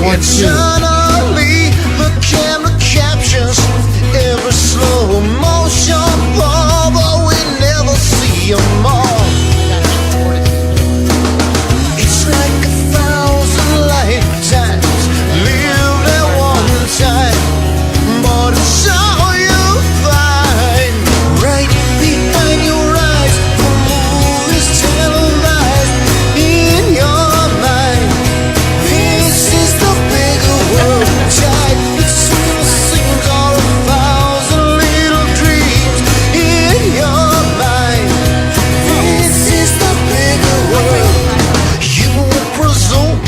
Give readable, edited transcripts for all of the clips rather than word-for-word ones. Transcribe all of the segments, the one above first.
1, 2. Eternally, the camera captures every slow motion fall, but we never see them all. It's like 1,000 lifetimes lived at one time, but it's all you find right behind your eyes. The movies televised in your mind. This is the bigger world tied between the scenes, all 1,000 little dreams in your mind. This is the bigger world. You presume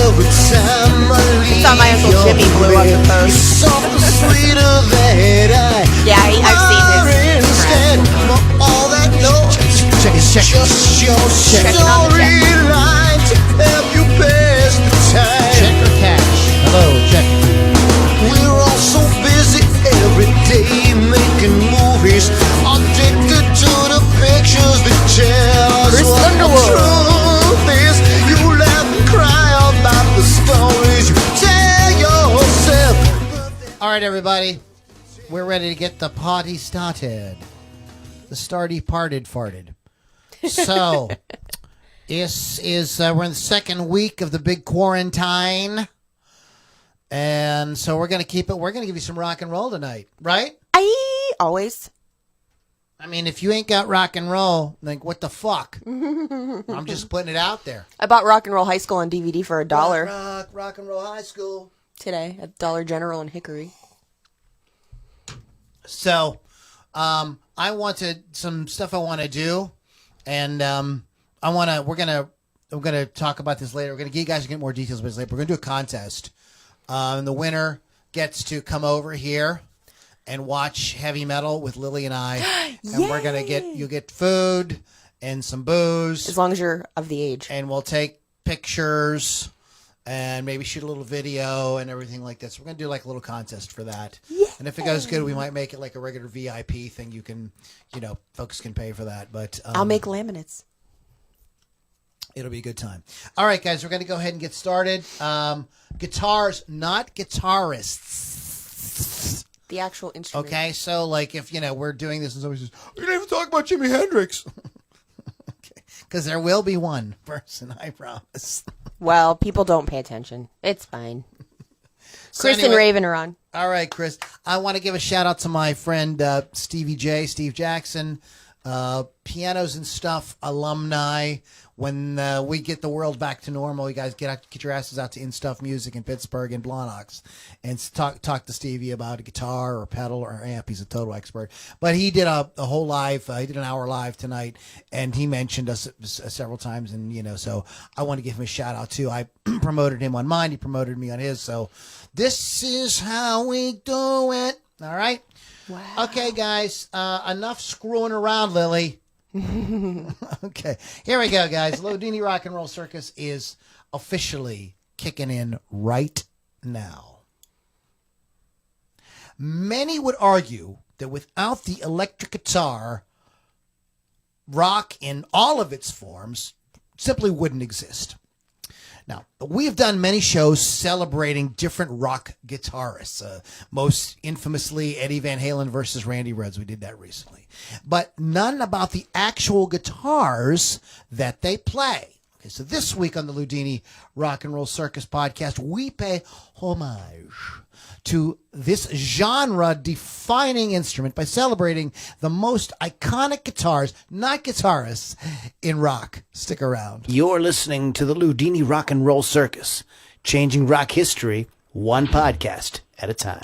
every time I leave. It's on my Uncle Jimmy blew up the post. It's soft and sweeter that I. Yeah, I've seen his Instead of all that noise, Check it. just your Checking on the check. storyline to help you pass the time. Check or cash? Hello, check. We're all so busy every day making movies, addicted to the pictures that tell us Chris what the Underwood. truth is. You laugh and cry about the stories you tell yourself. All right, everybody. We're ready to get the party started. The starty parted farted. So, this is, we're in the second week of the big quarantine. And so we're going to keep it. We're going to give you some rock and roll tonight, right? Always. I mean, if you ain't got rock and roll, like, what the fuck? I'm just putting it out there. I bought Rock and Roll High School on DVD for $1 Rock and roll high school. today at Dollar General in Hickory. So, I wanted some stuff I want to do, and we're gonna talk about this later. We're gonna you guys get more details about this later. We're gonna do a contest, and the winner gets to come over here and watch heavy metal with Lily and I, and we're gonna you'll get food and some booze, As long as you're of the age. and we'll take pictures. And maybe shoot a little video and everything like this. We're going to do like a little contest for that. Yeah. And if it goes good, we might make it like a regular VIP thing. You can, folks can pay for that. But I'll make laminates. it'll be a good time. All right, guys, we're going to go ahead and get started. Guitars, not guitarists. The actual instrument. Okay, so like if, we're doing this and somebody says, we didn't even talk about Jimi Hendrix. Okay, because there will be one person, I promise. Well, people don't pay attention. It's fine. So Chris and Raven are on. All right, Chris. I want to give a shout out to my friend Steve Jackson, Pianos and Stuff alumni. When we get the world back to normal, you guys get your asses out to In Stuff Music in Pittsburgh and Blawnox and talk to Stevie about a guitar or pedal or amp. He's a total expert. But he did a whole live. He did an hour live tonight, and he mentioned us several times. And so I want to give him a shout out too. I promoted him on mine. He promoted me on his. So this is how we do it. All right. Wow. Okay, guys. Enough screwing around, Lily. Okay, here we go, guys. Loudini Rock and Roll Circus is officially kicking in right now. Many would argue that without the electric guitar, rock in all of its forms simply wouldn't exist. Now, we've done many shows celebrating different rock guitarists. Most infamously, Eddie Van Halen versus Randy Rhoads. We did that recently. But none about the actual guitars that they play. Okay, so this week on the Loudini Rock and Roll Circus podcast, we pay homage to this genre-defining instrument by celebrating the most iconic guitars, not guitarists, in rock. Stick around. You're listening to the Loudini Rock and Roll Circus, changing rock history one podcast at a time.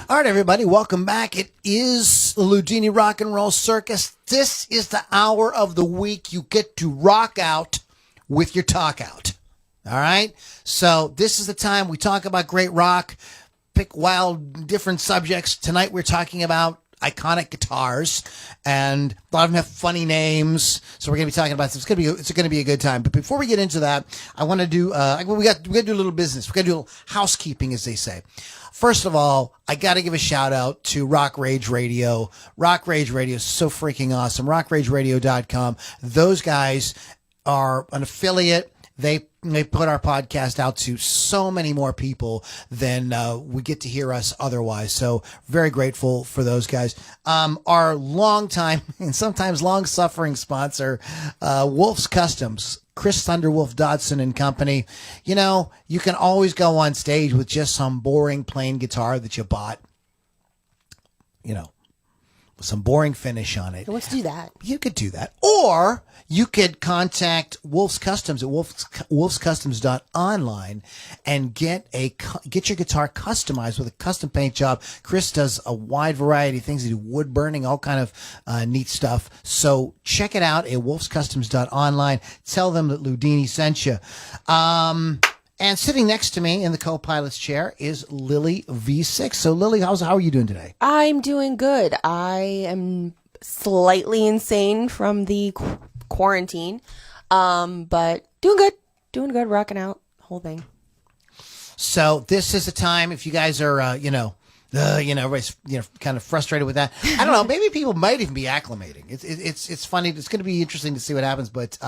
All right, everybody, welcome back. It is the Loudini Rock and Roll Circus. This is the hour of the week you get to rock out with your talk out. All right? So this is the time we talk about great rock, pick wild, different subjects. Tonight we're talking about iconic guitars, and a lot of them have funny names. So we're going to be talking about this. It's going to be a good time. But before we get into that, I want to do we got to do a little business. We got to do a little housekeeping, as they say. First of all, I got to give a shout out to Rock Rage Radio. Rock Rage Radio is so freaking awesome. RockRageRadio.com. Those guys are an affiliate. They put our podcast out to so many more people than we get to hear us otherwise. So very grateful for those guys. Our long time and sometimes long suffering sponsor, Wolf's Customs, Chris Thunderwolf Dodson and Company. You know, you can always go on stage with just some boring plain guitar that you bought, you know, with some boring finish on it. Let's do that. You could do that. Or you could contact Wolf's Customs at wolfscustoms.online and get your guitar customized with a custom paint job. Chris does a wide variety of things. He do wood burning, all kind of neat stuff. So check it out at wolfscustoms.online. Tell them that Loudini sent you. And sitting next to me in the co-pilot's chair is Lily V6. So Lily, how are you doing today? I'm doing good. I am slightly insane from the quarantine, but doing good, rocking out, whole thing. So this is a time, if you guys are, everybody's, kind of frustrated with that. I don't know. Maybe people might even be acclimating. It's funny. It's going to be interesting to see what happens. But,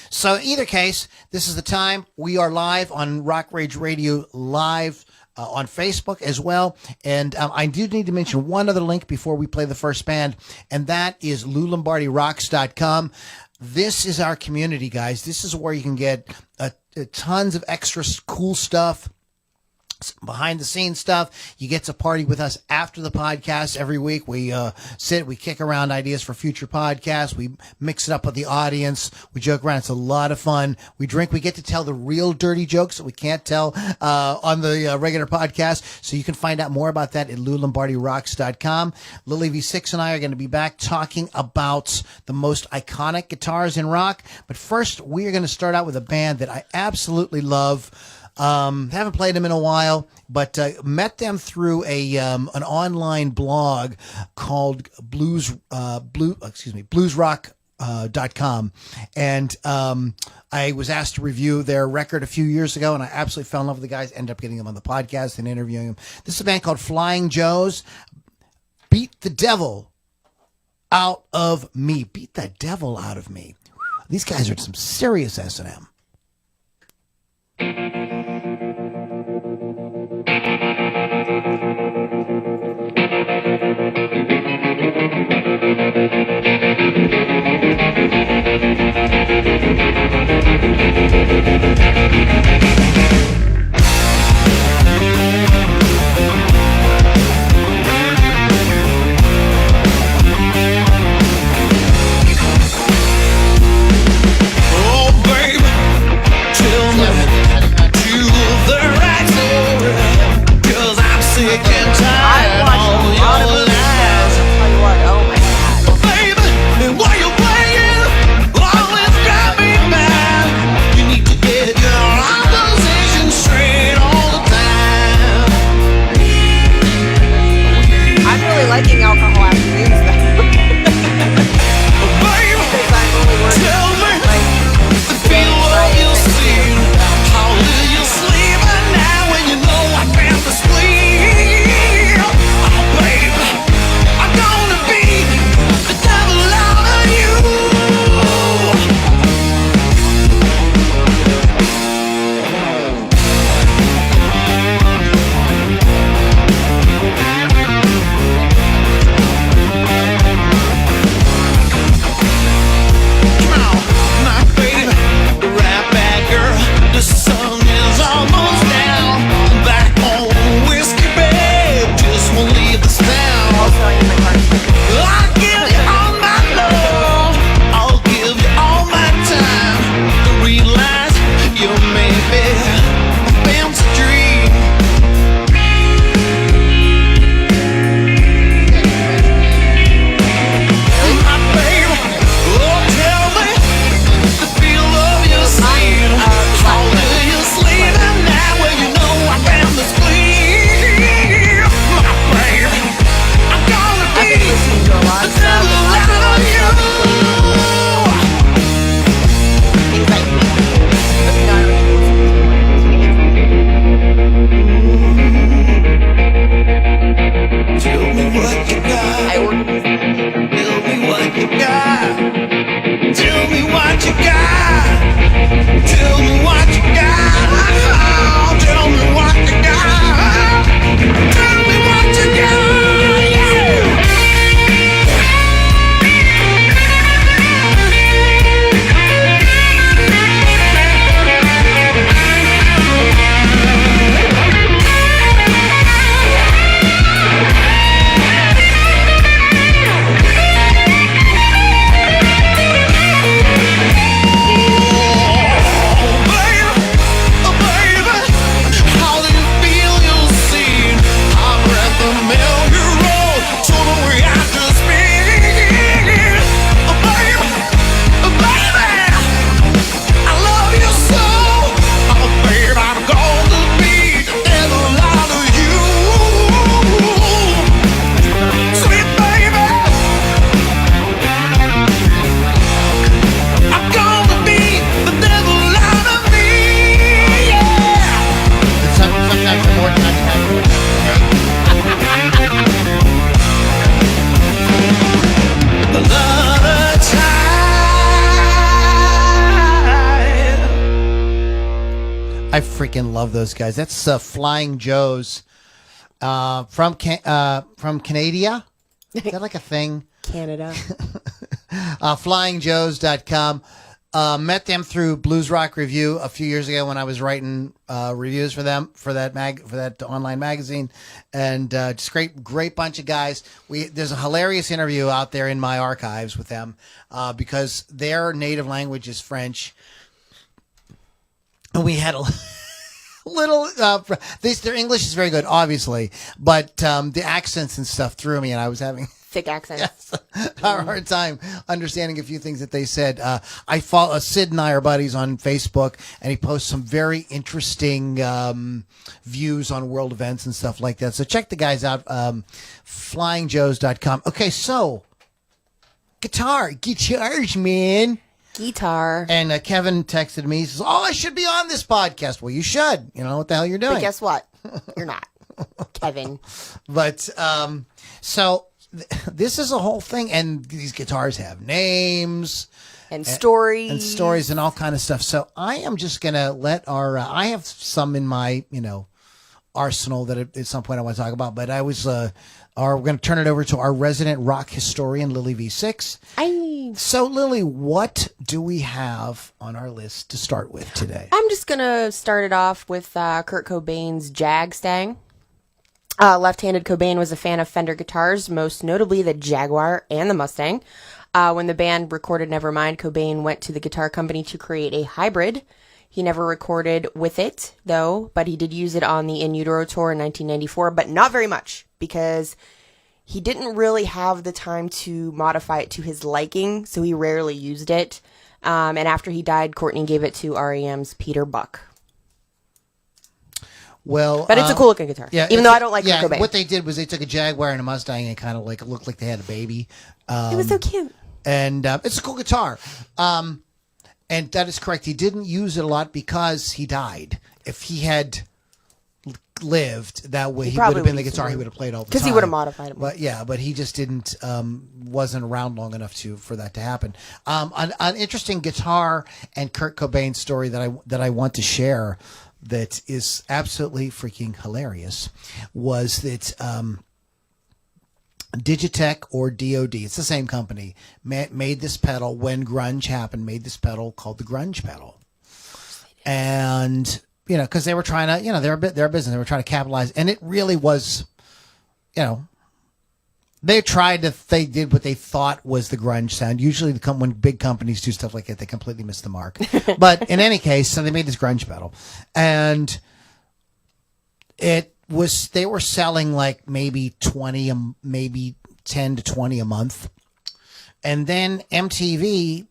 so either case, this is the time. We are live on Rock Rage Radio live. On Facebook as well. And I do need to mention one other link before we play the first band, and that is LouLombardiRocks.com. This is our community, guys. This is where you can get tons of extra cool stuff, behind the scenes stuff. You get to party with us after the podcast every week. We we kick around ideas for future podcasts. We mix it up with the audience. We joke around. It's a lot of fun. We drink. We get to tell the real dirty jokes that we can't tell on the regular podcast. So you can find out more about that at LouLombardiRocks.com. Lily V6 and I are going to be back talking about the most iconic guitars in rock. But first, we are going to start out with a band that I absolutely love. Haven't played them in a while, but met them through an online blog called bluesrock.com. And I was asked to review their record a few years ago, and I absolutely fell in love with the guys. Ended up getting them on the podcast and interviewing them. This is a band called Flying Joes. Beat the Devil Out of Me. Beat the Devil Out of Me. These guys are some serious S&M. Oh, baby, tell me you the right story, 'cause I'm sick and tired of all your lies. Tell you what, oh my god. I freaking love those guys. That's Flying Joe's from Canada. Is that like a thing? Canada. FlyingJoes.com. Met them through Blues Rock Review a few years ago when I was writing reviews for them for that online magazine, and just great bunch of guys. There's a hilarious interview out there in my archives with them because their native language is French, and we had a little. Their English is very good, obviously, but the accents and stuff threw me, and I was having Thick accents. a hard time understanding a few things that they said. I follow Sid and I are buddies on Facebook, and he posts some very interesting views on world events and stuff like that. So check the guys out, flyingjoes.com. Okay, so guitars, man. Guitar. And Kevin texted me. He says, "Oh, I should be on this podcast." Well, you should. You know what the hell you're doing. But guess what? You're not. Kevin. But so this is a whole thing, and these guitars have names And stories. and all kind of stuff. So I am just gonna let our I have some in my arsenal that at some point I want to talk about, but I was we're going to turn it over to our resident rock historian, Lily V6. So, Lily, what do we have on our list to start with today? I'm just going to start it off with Kurt Cobain's Jag Stang. Left-handed Cobain was a fan of Fender guitars, most notably the Jaguar and the Mustang. When the band recorded Nevermind, Cobain went to the guitar company to create a hybrid. He never recorded with it, though, but he did use it on the In Utero tour in 1994, but not very much, because he didn't really have the time to modify it to his liking, so he rarely used it. And after he died, Courtney gave it to REM's Peter Buck. Well, But it's a cool-looking guitar, even though I don't like Kurt Cobain. What they did was they took a Jaguar and a Mustang and kind of like it looked like they had a baby. It was so cute. And it's a cool guitar. And that is correct. He didn't use it a lot because he died. If he had lived that way, he would have been the guitar he would have played all the time. Because he would have modified it more. But he just didn't, wasn't around long enough for that to happen. An interesting guitar and Kurt Cobain story that I want to share that is absolutely freaking hilarious was that Digitech or DOD, it's the same company, made this pedal when grunge happened, made this pedal called the grunge pedal. And, because they were trying to, they're a business, they were trying to capitalize, and it really was, they did what they thought was the grunge sound. Usually when big companies do stuff like that, they completely miss the mark. But in any case, so they made this grunge pedal, and they were selling like maybe 10 to 20 a month. And then MTV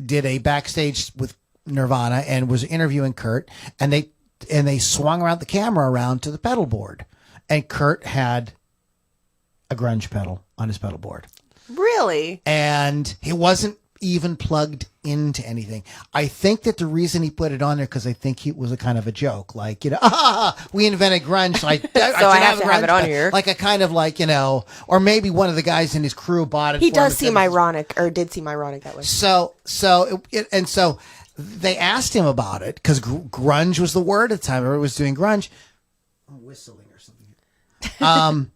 did a backstage with Nirvana and was interviewing Kurt, and they swung around the camera around to the pedal board, and Kurt had a grunge pedal on his pedal board. Really? And he wasn't even plugged into anything. I think that the reason he put it on there because I think it was a kind of a joke, like we invented grunge, so I have to have it on here, like a kind of like or maybe one of the guys in his crew bought it. He does seem ironic, or did seem ironic that way. So they asked him about it because grunge was the word at the time. Everyone was doing grunge. I'm whistling or something.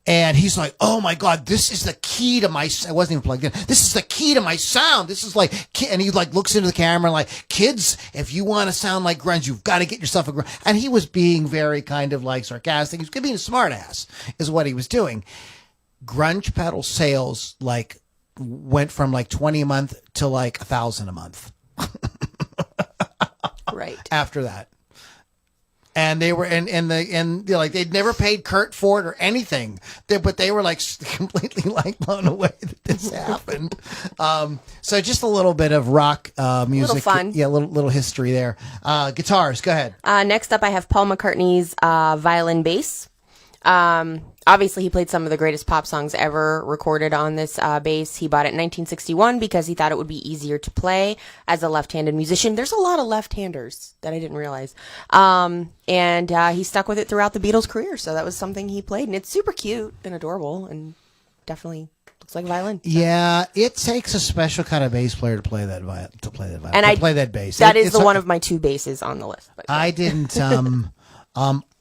And he's like, "Oh my God, this is the key to my." I wasn't even plugged in. This is the key to my sound. This is like, and he like looks into the camera and like, "Kids, if you want to sound like grunge, you've got to get yourself a grunge." And he was being very kind of like sarcastic. He was being a smart ass, is what he was doing. Grunge pedal sales like went from like 20 a month to like 1,000 a month. Right after that. And they were like they'd never paid Kurt for it or anything, but they were like completely like blown away that this happened. So just a little bit of rock music, little fun, little history there. Guitars, go ahead. Next up, I have Paul McCartney's violin bass. Obviously, he played some of the greatest pop songs ever recorded on this bass. He bought it in 1961 because he thought it would be easier to play as a left-handed musician. There's a lot of left-handers that I didn't realize. And he stuck with it throughout the Beatles' career, so that was something he played. And it's super cute and adorable and definitely It's like violin. Yeah, it takes a special kind of bass player to play that violin. And to play that bass. That is It's the one of my two basses on the list. But I didn't.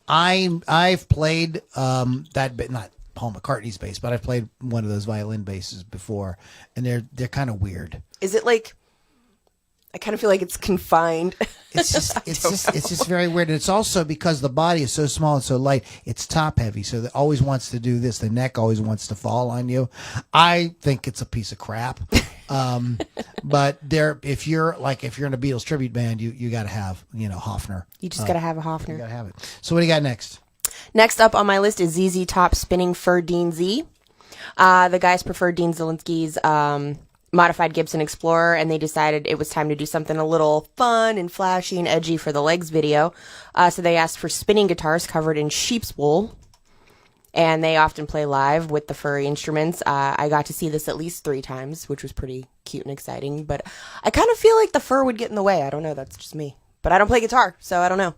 I've played that bit, not Paul McCartney's bass, but I've played one of those violin basses before, and they're kind of weird. is it like? I kind of feel like it's confined. It's just very weird. And it's also because the body is so small and so light, it's top heavy. So it always wants to do this. The neck always wants to fall on you. I think it's a piece of crap. But if you're in a Beatles tribute band, you got to have, Hofner. You just got to have a You Hofner. got to have it. So what do you got next? Next up on my list is ZZ Top spinning for Dean Z. The guys preferred Dean Zielinski's modified Gibson Explorer, and they decided it was time to do something a little fun and flashy and edgy for the Legs video. So they asked for spinning guitars covered in sheep's wool, and they often play live with the furry instruments. I got to see this at least 3 times, which was pretty cute and exciting, but I kind of feel like the fur would get in the way. I don't know, that's just me. But I don't play guitar, so I don't know.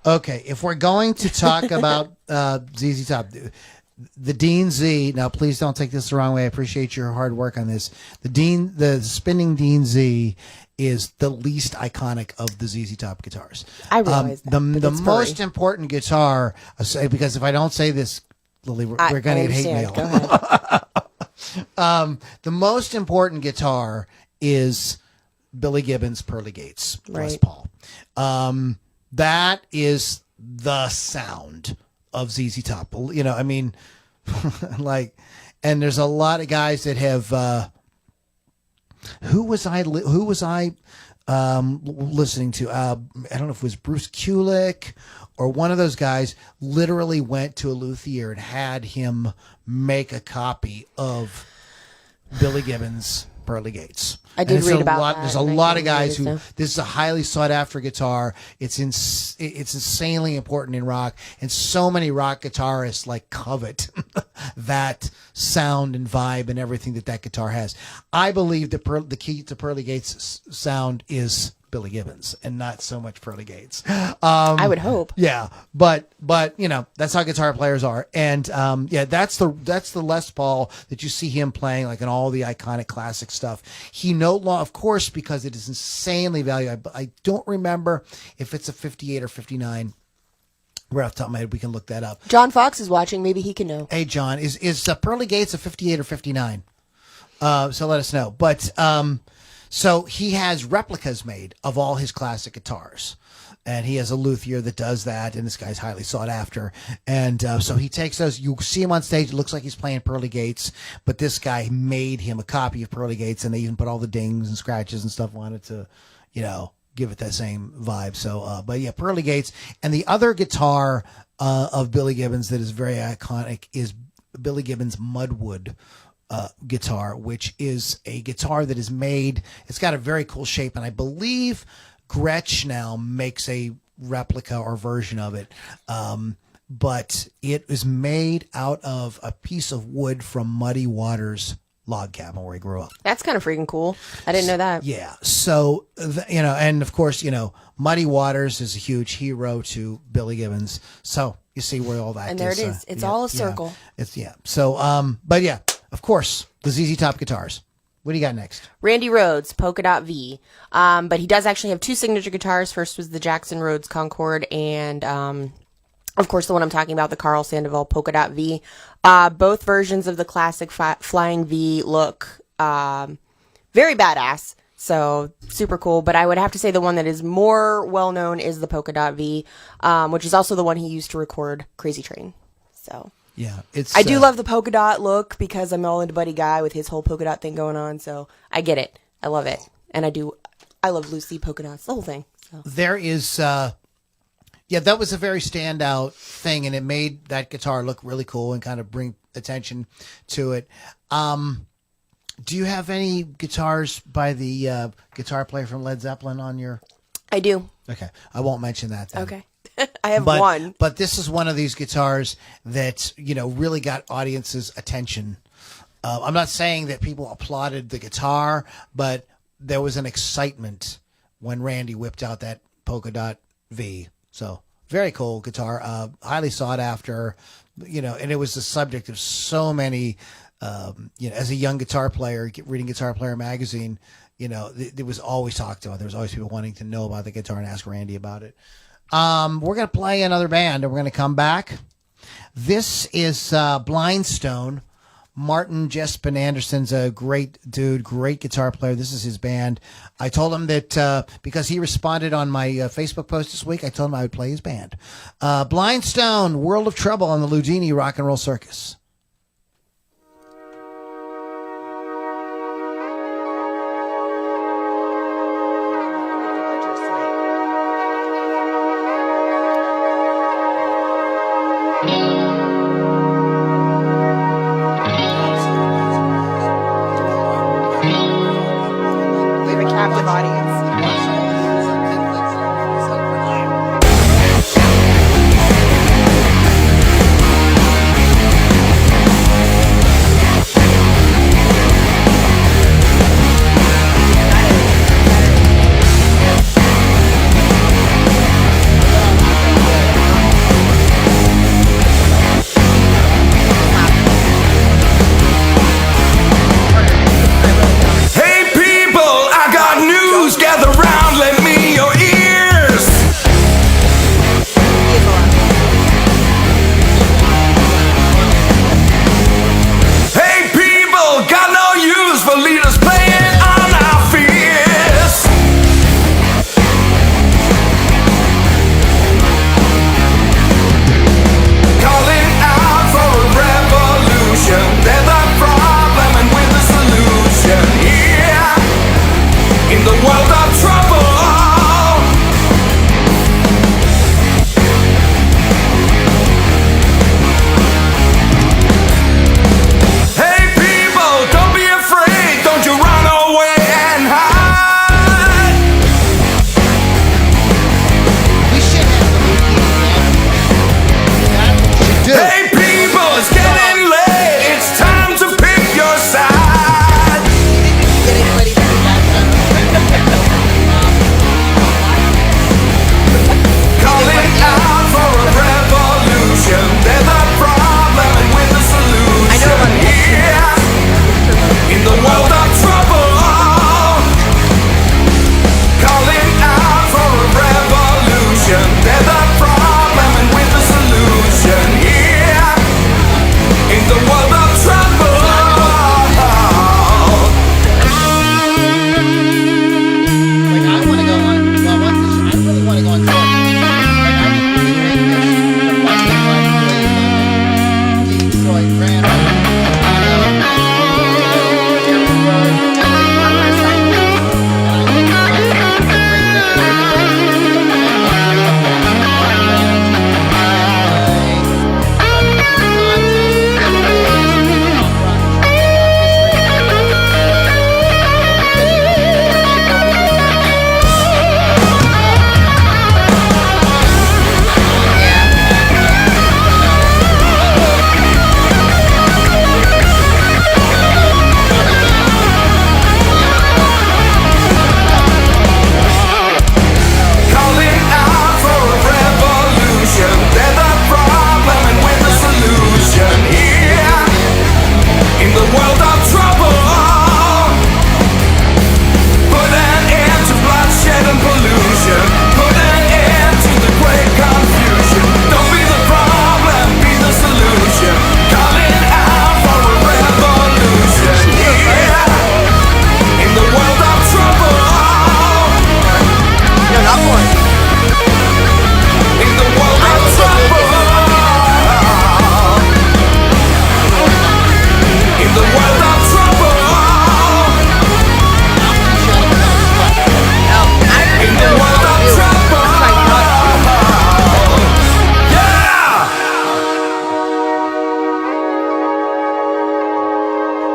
Okay, if we're going to talk about ZZ Top, the Dean Z. Now, please don't take this the wrong way. I appreciate your hard work on this. The spinning Dean Z is the least iconic of the ZZ Top guitars. I realize that, but the it's most furry. important guitar, because if I don't say this, Lily, we're going to get hate mail. Go ahead. The most important guitar is Billy Gibbons' Pearly Gates Les Right. Paul. That is the sound of ZZ Top. I mean, and there's a lot of guys that have. Who was I listening to? I don't know if it was Bruce Kulick or one of those guys. Literally went to a luthier and had him make a copy of Billy Gibbons' Pearly Gates. I did And read about that. There's a and I lot of didn't guys who. read it, so. This is a highly sought after guitar. It's insanely important in rock, and so many rock guitarists covet that sound and vibe and everything that guitar has. I believe that the key to Pearly Gates' sound is Billy Gibbons and not so much Pearly Gates. I would hope. Yeah, but that's how guitar players are, and that's the Les Paul that you see him playing in all the iconic classic stuff. He no longer, of course, because it is insanely valuable. I don't remember if it's a 58 or 59. Right off the top of my head, we can look that up. John Fox is watching. Maybe he can know. Hey, John, is Pearly Gates a 58 or 59? So let us know. But so he has replicas made of all his classic guitars. And he has a luthier that does that, and this guy's highly sought after. And so he takes those. You see him on stage. It looks like he's playing Pearly Gates, but this guy made him a copy of Pearly Gates, and they even put all the dings and scratches and stuff on it to, give it that same vibe. So, but yeah, Pearly Gates. And the other guitar of Billy Gibbons that is very iconic is Billy Gibbons' Mudwood guitar, which is a guitar that is made. It's got a very cool shape, and I believe Gretsch now makes a replica or version of it. But it is made out of a piece of wood from Muddy Waters' log cabin where he grew up. That's kind of freaking cool. I didn't know that. Yeah. So, and of course, Muddy Waters is a huge hero to Billy Gibbons. So you see where all that is. And there it is. It's all a circle. So, but yeah, of course, the ZZ Top guitars. What do you got next? Randy Rhoads, Polka Dot V. But he does actually have 2 signature guitars. First was the Jackson Rhodes Concorde, and of course the one I'm talking about, the Carl Sandoval Polka Dot V. Both versions of the classic Flying V look very badass. So super cool. But I would have to say the one that is more well known is the Polka Dot V, which is also the one he used to record Crazy Train. So. Yeah, I do love the polka dot look because I'm all into Buddy Guy with his whole polka dot thing going on. So I get it. I love it. And I love Lucy polka dots, the whole thing. So. There is, that was a very standout thing, and it made that guitar look really cool and kind of bring attention to it. Do you have any guitars by the guitar player from Led Zeppelin on your? I do. Okay, I won't mention that then. Okay. I have one. But this is one of these guitars that, really got audiences' attention. I'm not saying that people applauded the guitar, but there was an excitement when Randy whipped out that Polka Dot V. So very cool guitar, highly sought after, and it was the subject of so many as a young guitar player, reading Guitar Player magazine, it was always talked about. There was always people wanting to know about the guitar and ask Randy about it. We're going to play another band, and we're going to come back. This is Blindstone. Martin Jespen Anderson's a great dude, great guitar player. This is his band. I told him that because he responded on my Facebook post this week, I told him I would play his band. Blindstone, World of Trouble on the Loudini Rock and Roll Circus. Captive audience.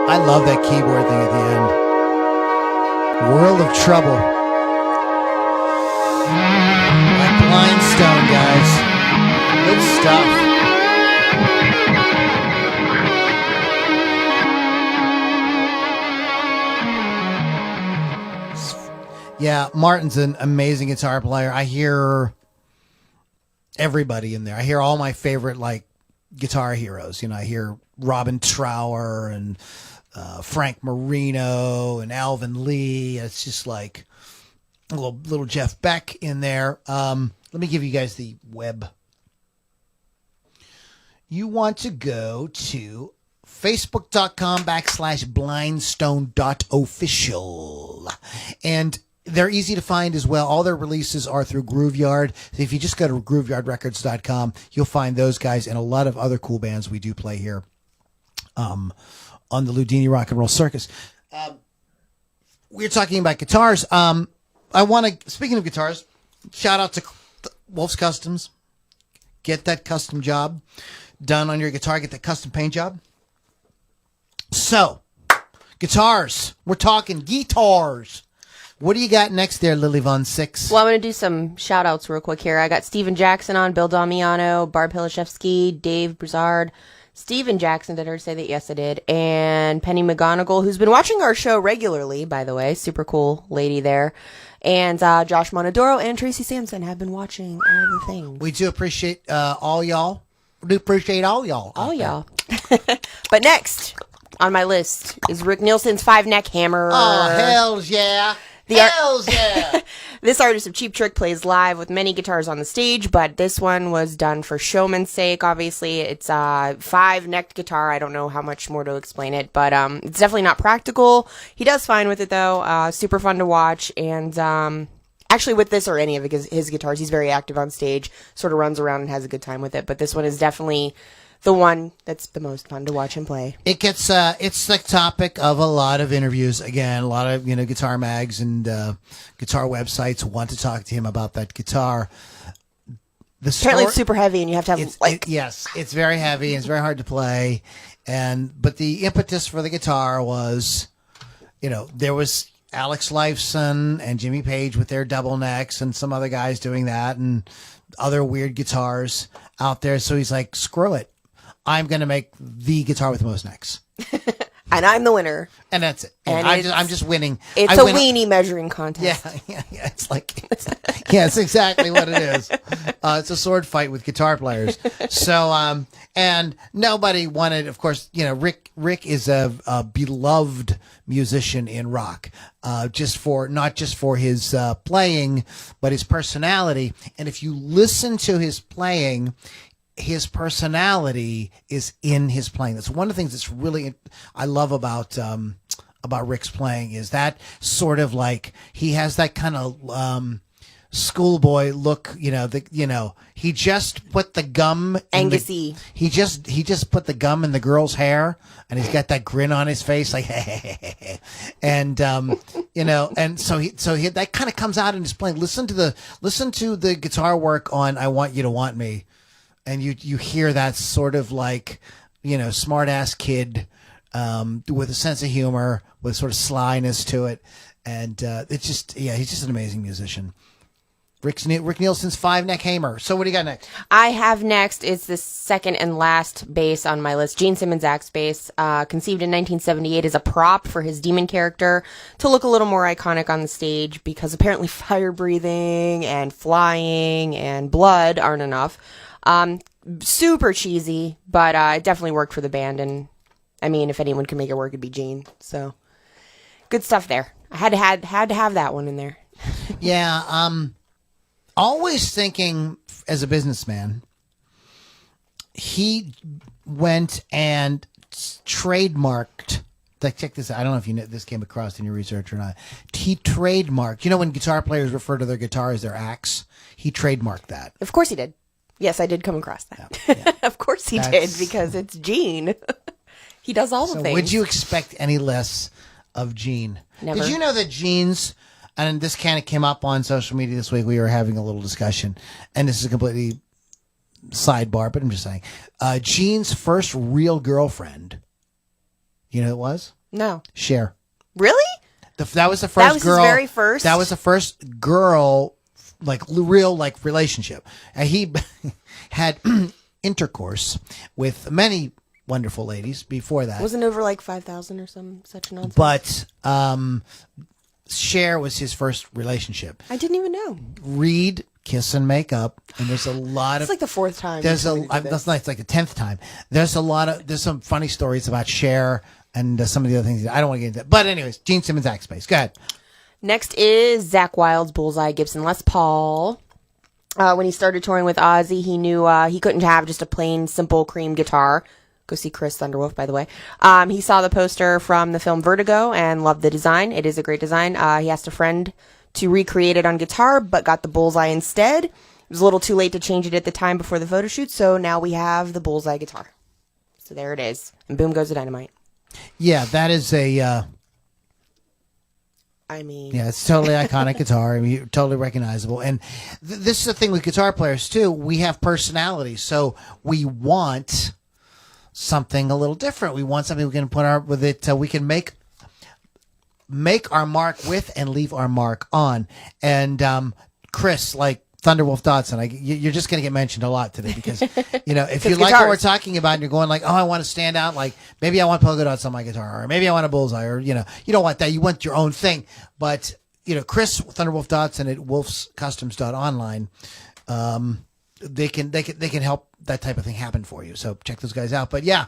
I love that keyboard thing at the end. World of Trouble. By Blindstone, guys. Good stuff. Yeah, Martin's an amazing guitar player. I hear everybody in there. I hear all my favorite, guitar heroes. I hear Robin Trower and Frank Marino and Alvin Lee. It's just like a little Jeff Beck in there. Let me give you guys the web. You want to go to facebook.com/blindstone.official. And they're easy to find as well. All their releases are through Grooveyard. So if you just go to grooveyardrecords.com, you'll find those guys and a lot of other cool bands we do play here on the Loudini Rock and Roll Circus. We're talking about guitars. Speaking of guitars, shout out to Wolf's Customs. Get that custom job done on your guitar. Get that custom paint job. So, guitars. We're talking guitars. What do you got next there, Lily Von Six? Well, I'm going to do some shout-outs real quick here. I got Steven Jackson on, Bill Damiano, Barb Hilashevsky, Dave Brizard, Steven Jackson, did I hear say that? Yes, I did. And Penny McGonigal, who's been watching our show regularly, by the way. Super cool lady there. And Josh Monodoro and Tracy Sampson have been watching all the things. We do appreciate all y'all. We do appreciate all y'all. All y'all. But next on my list is Rick Nielsen's Five Neck Hammer. Oh, hells yeah. Hells yeah. This artist of Cheap Trick plays live with many guitars on the stage, but this one was done for showman's sake, obviously. It's a five-necked guitar. I don't know how much more to explain it, but it's definitely not practical. He does fine with it, though. Super fun to watch, and actually with this or any of his guitars, he's very active on stage, sort of runs around and has a good time with it, but this one is definitely the one that's the most fun to watch him play. It gets it's the topic of a lot of interviews. Again, a lot of guitar mags and guitar websites want to talk to him about that guitar. Apparently it's super heavy, and you have to have yes, it's very heavy. It's very hard to play, but the impetus for the guitar was, there was Alex Lifeson and Jimmy Page with their double necks, and some other guys doing that, and other weird guitars out there. So he's like, screw it. I'm going to make the guitar with the most necks. And I'm the winner. And that's it. And I'm just winning. It's a weenie measuring contest. Yeah. It's like, it's exactly what it is. It's a sword fight with guitar players. So, and nobody wanted, of course, Rick is a beloved musician in rock, not just for his playing, but his personality. And if you listen to his playing, his personality is in his playing. That's one of the things that's really I love about Rick's playing, is that sort of like he has that kind of schoolboy look. He just put the gum Angusy. He just put the gum in the girl's hair, and he's got that grin on his face, like and and so he that kind of comes out in his playing. Listen to the guitar work on "I Want You to Want Me." And you hear that sort of like, smart ass kid with a sense of humor, with sort of slyness to it, and it's just he's just an amazing musician. Rick Nielsen's Five Neck Hammer. So what do you got next? I have next is the second and last bass on my list, Gene Simmons' Axe bass, conceived in 1978 as a prop for his demon character to look a little more iconic on the stage, because apparently fire breathing and flying and blood aren't enough. Super cheesy, but it definitely worked for the band, and I mean, if anyone could make it work, it'd be Gene. So good stuff there. I had to have that one in there. Yeah, always thinking as a businessman, he went and trademarked. Like, check this out. I don't know if this came across in your research or not. He trademarked. When guitar players refer to their guitar as their axe, he trademarked that. Of course he did. Yes, I did come across that. Yeah. Of course he did, because it's Gene. He does all the things. Would you expect any less of Gene? Never. Did you know that Gene's, and this kind of came up on social media this week, we were having a little discussion, and this is a completely sidebar, but I'm just saying, Gene's first real girlfriend, you know who it was? No. Cher. Really? That was the first that was girl. His very first? That was the first girl, real relationship. And he had intercourse with many wonderful ladies before that. Wasn't over like 5,000 or some such nonsense. But Cher was his first relationship. I didn't even know. Reed Kiss and Make Up, and there's a lot It's of like the fourth time. there's we've a listened to this. that's nice. It's like the 10th time. There's some funny stories about Cher and some of the other things. I don't want to get into that. But anyways, Gene Simmons, Act Space. Go ahead. Next is Zakk Wylde's Bullseye Gibson Les Paul. When he started touring with Ozzy, he knew he couldn't have just a plain, simple cream guitar. Go see Chris Thunderwolf, by the way. He saw the poster from the film Vertigo and loved the design. It is a great design. He asked a friend to recreate it on guitar, but got the Bullseye instead. It was a little too late to change it at the time before the photo shoot, so now we have the Bullseye guitar. So there it is. And boom goes the dynamite. Yeah, that is a... I mean... Yeah, it's totally iconic guitar. I mean, totally recognizable. And this is the thing with guitar players, too. We have personality, so we want something a little different. We want something we can put with it. We can make our mark with and leave our mark on. And Chris, like Thunderwolf Dodson, you're just going to get mentioned a lot today because, if you like what we're talking about and you're going like, oh, I want to stand out, like maybe I want polka dots on my guitar, or maybe I want a bullseye, or, you don't want that. You want your own thing. But, Chris, Thunderwolf Dodson at wolfscustoms.online, they can help that type of thing happen for you. So check those guys out. But yeah,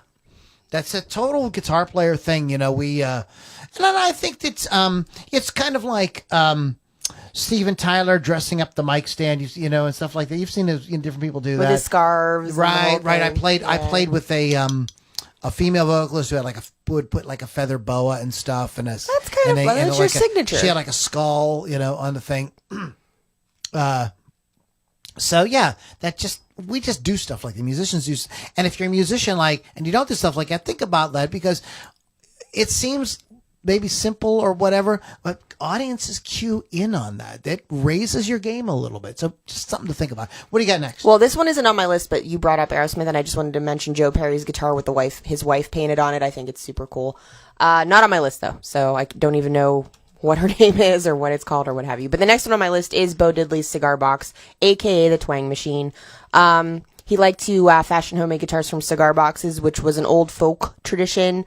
that's a total guitar player thing. And I think it's kind of like, Steven Tyler dressing up the mic stand, and stuff like that. You've seen different people do with that. his scarves. Right. I thing. played with a female vocalist who had would put like a feather boa and stuff, and That's kind of fun. That's your signature. She had like a skull, on the thing. So yeah, we just do stuff like the musicians do. And if you're a musician, and you don't do stuff like that, think about that, because it seems maybe simple or whatever, but audiences cue in on that. That raises your game a little bit. So just something to think about. What do you got next? Well, this one isn't on my list, but you brought up Aerosmith, and I just wanted to mention Joe Perry's guitar with his wife painted on it. I think it's super cool. Not on my list, though, so I don't even know what her name is or what it's called or what have you. But the next one on my list is Bo Diddley's cigar box, a.k.a. the Twang Machine. He liked to fashion homemade guitars from cigar boxes, which was an old folk tradition.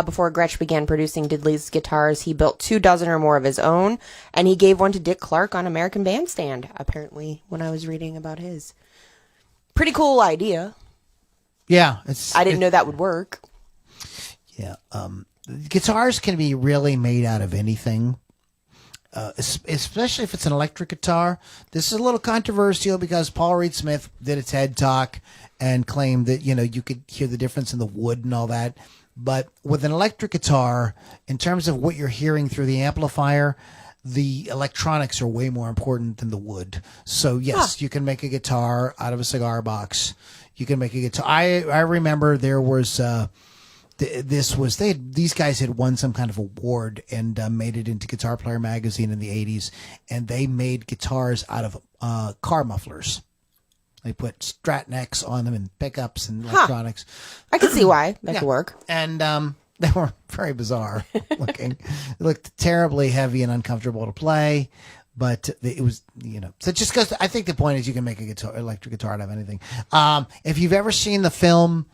Before Gretsch began producing Diddley's guitars, he built 24 or more of his own, and he gave one to Dick Clark on American Bandstand, apparently, when I was reading about his. Pretty cool idea. Yeah. I didn't know that would work. Yeah. Guitars can be really made out of anything. Especially if it's an electric guitar. This is a little controversial because Paul Reed Smith did a TED Talk and claimed that, you could hear the difference in the wood and all that. But with an electric guitar, in terms of what you're hearing through the amplifier, the electronics are way more important than the wood. So yes, you can make a guitar out of a cigar box. You can make a guitar. I remember there was, these guys had won some kind of award and made it into Guitar Player magazine in the 80s, and they made guitars out of car mufflers. They put Strat necks on them and pickups and electronics. I can see why that could work. And they were very bizarre looking. They looked terribly heavy and uncomfortable to play. But it was, so just because I think the point is you can make a electric guitar out of anything. If you've ever seen the film,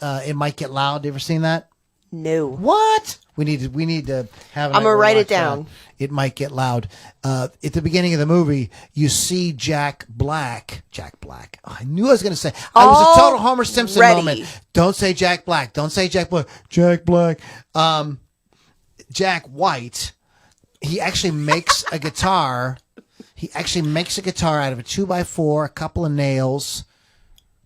It Might Get Loud, you ever seen that? No. What? We need to have. I'm gonna write it down. It Might Get Loud. At the beginning of the movie, you see Jack Black. Oh, I knew I was going to say. It was a total Homer Simpson moment. Don't say Jack Black. Don't say Jack Black. Jack Black. Jack White. He actually makes a guitar. He actually makes a guitar out of a 2x4, a couple of nails.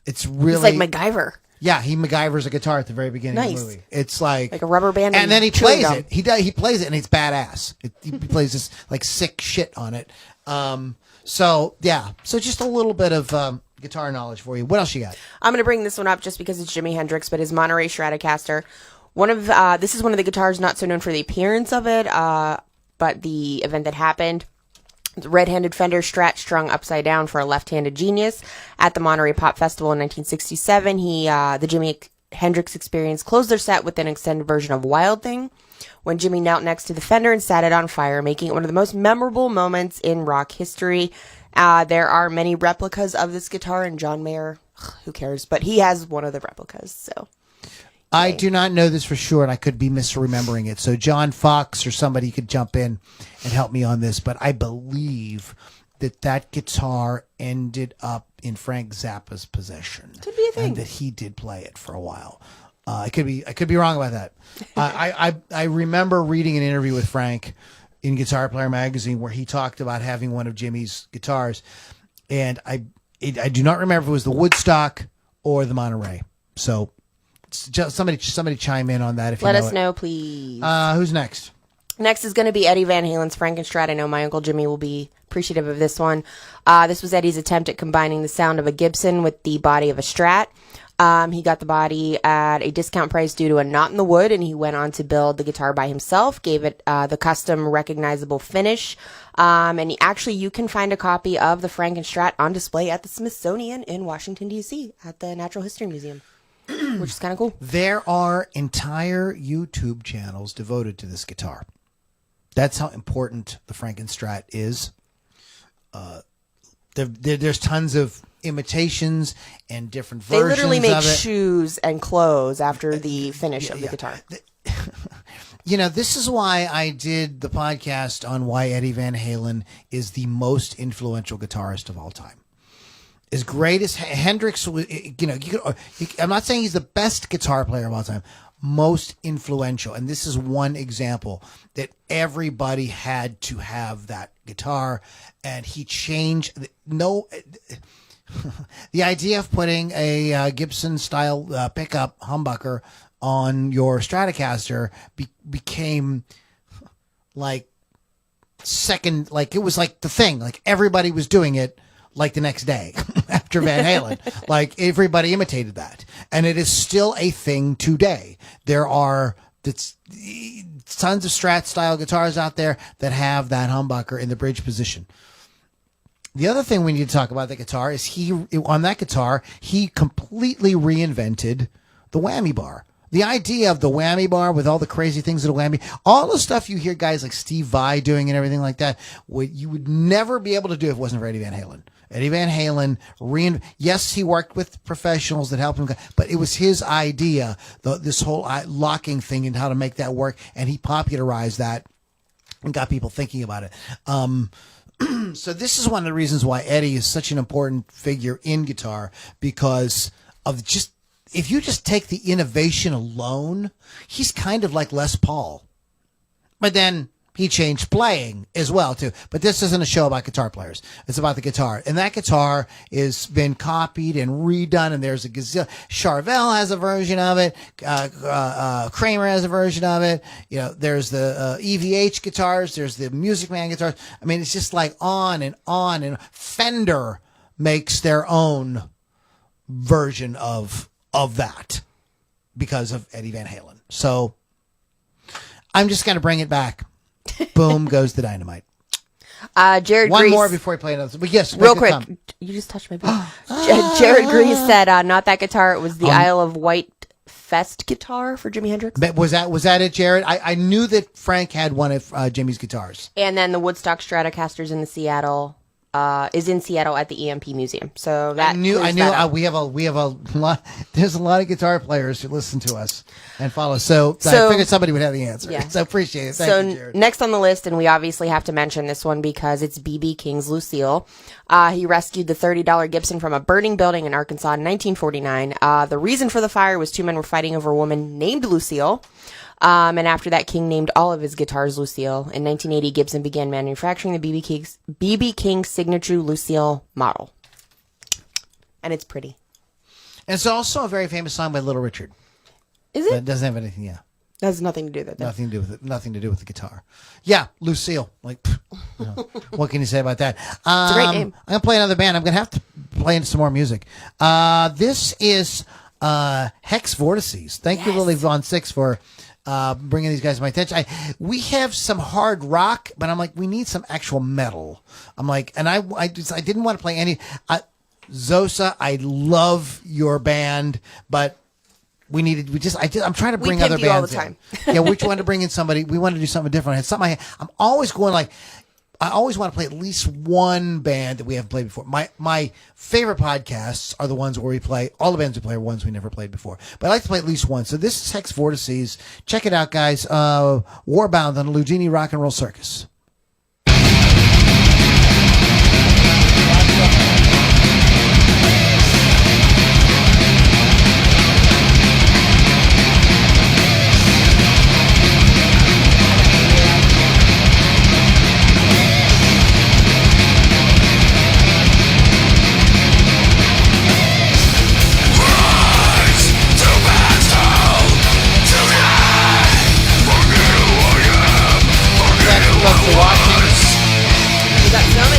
It's really like MacGyver. Yeah, he MacGyvers a guitar at the very beginning of the movie. It's like a rubber band, and then he plays it. He plays it, and it's badass. He plays this like sick shit on it. So just a little bit of guitar knowledge for you. What else you got? I'm going to bring this one up just because it's Jimi Hendrix, but his Monterey Stratocaster. This is one of the guitars not so known for the appearance of it, but the event that happened. The red-handed Fender Strat strung upside down for a left-handed genius at the Monterey Pop Festival in 1967. The Jimi Hendrix Experience closed their set with an extended version of Wild Thing, when Jimmy knelt next to the Fender and set it on fire, making it one of the most memorable moments in rock history. There are many replicas of this guitar, and John Mayer, who cares, but he has one of the replicas, so... I do not know this for sure, and I could be misremembering it. So John Fox or somebody could jump in and help me on this. But I believe that guitar ended up in Frank Zappa's possession. Could be a thing. And that he did play it for a while. I could be wrong about that. I remember reading an interview with Frank in Guitar Player magazine where he talked about having one of Jimmy's guitars, and I do not remember if it was the Woodstock or the Monterey. So just somebody chime in on that if you Let know us it. know, please. Who's next? Next is going to be Eddie Van Halen's Frankenstrat. I know my Uncle Jimmy will be appreciative of this one. This was Eddie's attempt at combining the sound of a Gibson with the body of a Strat. He got the body at a discount price due to a knot in the wood, and he went on to build the guitar by himself, gave it the custom recognizable finish. And you can find a copy of the Frankenstrat on display at the Smithsonian in Washington, D.C. at the Natural History Museum, which is kind of cool. There are entire YouTube channels devoted to this guitar. That's how important the Frankenstrat is. There's tons of imitations and different versions of it. They literally make shoes and clothes after the finish of the guitar. This is why I did the podcast on why Eddie Van Halen is the most influential guitarist of all time. As great as Hendrix, I'm not saying he's the best guitar player of all time. Most influential, and this is one example that everybody had to have that guitar, and he changed the idea of putting a Gibson style pickup humbucker on your Stratocaster became like second, like it was like the thing, like everybody was doing it like the next day after Van Halen. Like everybody imitated that. And it is still a thing today. There are tons of Strat style guitars out there that have that humbucker in the bridge position. The other thing we need to talk about the guitar is he completely reinvented the whammy bar. The idea of the whammy bar with all the crazy things of the whammy, all the stuff you hear guys like Steve Vai doing and everything like that, you would never be able to do if it wasn't for Eddie Van Halen. Eddie Van Halen, yes, he worked with professionals that helped him, but it was his idea, this whole locking thing and how to make that work, and he popularized that and got people thinking about it. So this is one of the reasons why Eddie is such an important figure in guitar, because of just, if you just take the innovation alone, he's kind of like Les Paul. But then he changed playing as well, too. But this isn't a show about guitar players. It's about the guitar. And that guitar has been copied and redone, and there's a gazillion. Charvel has a version of it. Kramer has a version of it. There's the EVH guitars. There's the Music Man guitars. I mean, it's just like on and on. And Fender makes their own version of that because of Eddie Van Halen. So I'm just going to bring it back. Boom goes the dynamite. Jared One Grease, more before we play another. But yes, real quick. You just touched my bone. Jared Grease said, not that guitar. It was the Isle of Wight Fest guitar for Jimi Hendrix. Was that it, Jared? I knew that Frank had one of Jimmy's guitars. And then the Woodstock Stratocaster's in Seattle. Is in Seattle at the EMP Museum. So that I knew. We have a lot. There's a lot of guitar players who listen to us and follow. So I figured somebody would have the answer. Yeah. So I appreciate it. Thank you, Jared. Next on the list, and we obviously have to mention this one because it's B.B. King's Lucille. He rescued the $30 Gibson from a burning building in Arkansas in 1949. The reason for the fire was two men were fighting over a woman named Lucille. And after that, King named all of his guitars Lucille. In 1980, Gibson began manufacturing the B.B. King signature Lucille model. And it's pretty. And it's also a very famous song by Little Richard. Is it? That doesn't have anything, yeah. That has nothing to do with it. Nothing to do with it. Nothing to do with the guitar. Yeah, Lucille. Like, what can you say about that? It's a great name. I'm going to play another band. I'm going to have to play some more music. This is Hex Vortices. Thank you, Lily Von Six, for bringing these guys to my attention. We have some hard rock, but I'm like, we need some actual metal. I'm like, and I didn't want to play any. Zosa, I love your band, but I'm trying to bring other bands all the time. in. Yeah, we wanted to bring in somebody. We want to do something different. I had something. I'm always going like, I always want to play at least one band that we haven't played before. My favorite podcasts are the ones where we play, all the bands we play are ones we never played before. But I like to play at least one. So this is Hex Vortices. Check it out, guys. Warbound on Loudini Rock and Roll Circus. We got so many.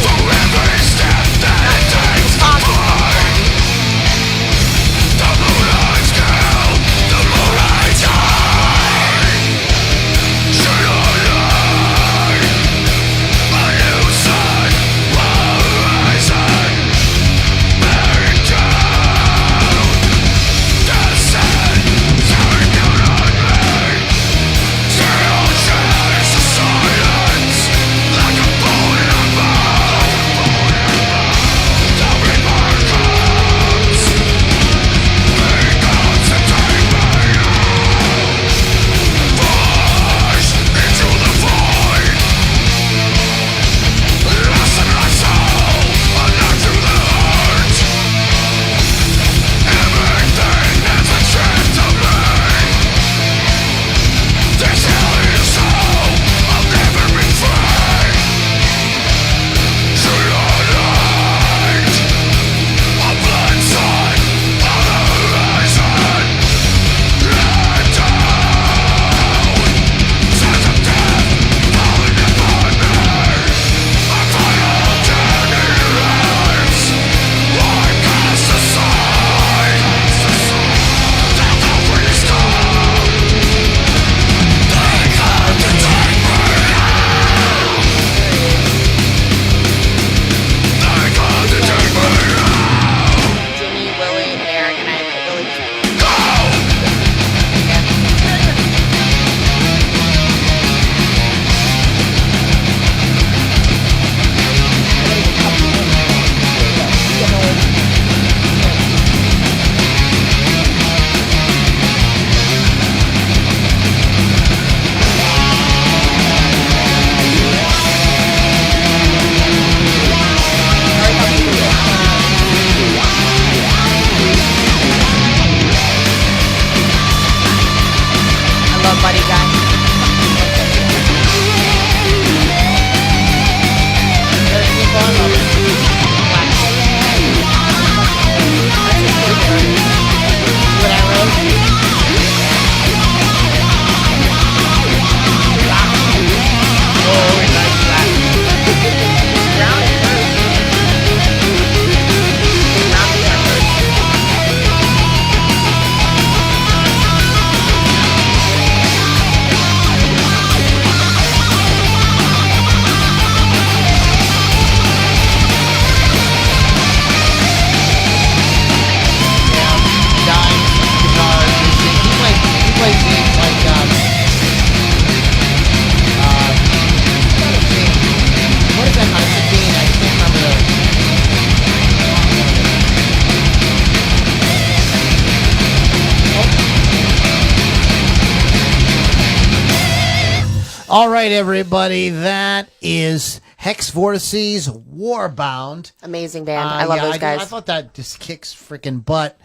All right, everybody. That is Hex Vortices Warbound. Amazing band. I love those guys. I thought that just kicks freaking butt.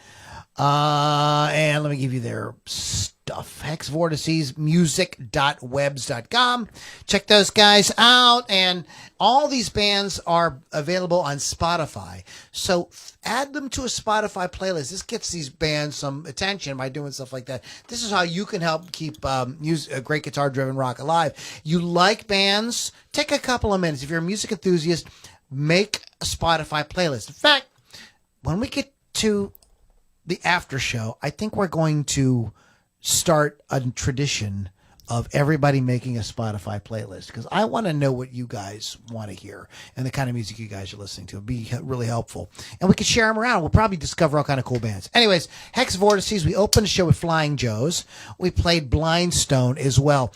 And let me give you their stuff. hexvorticesmusic.webs.com. Check those guys out. And all these bands are available on Spotify. So add them to a Spotify playlist. This gets these bands some attention by doing stuff like that. This is how you can help keep great guitar-driven rock alive. You like bands? Take a couple of minutes. If you're a music enthusiast, make a Spotify playlist. In fact, when we get to the after show, I think we're going to start a tradition of everybody making a Spotify playlist, because I want to know what you guys want to hear and the kind of music you guys are listening to. It'd be really helpful. And we can share them around. We'll probably discover all kind of cool bands. Anyways, Hex Vortices, we opened the show with Flying Joes. We played Blindstone as well.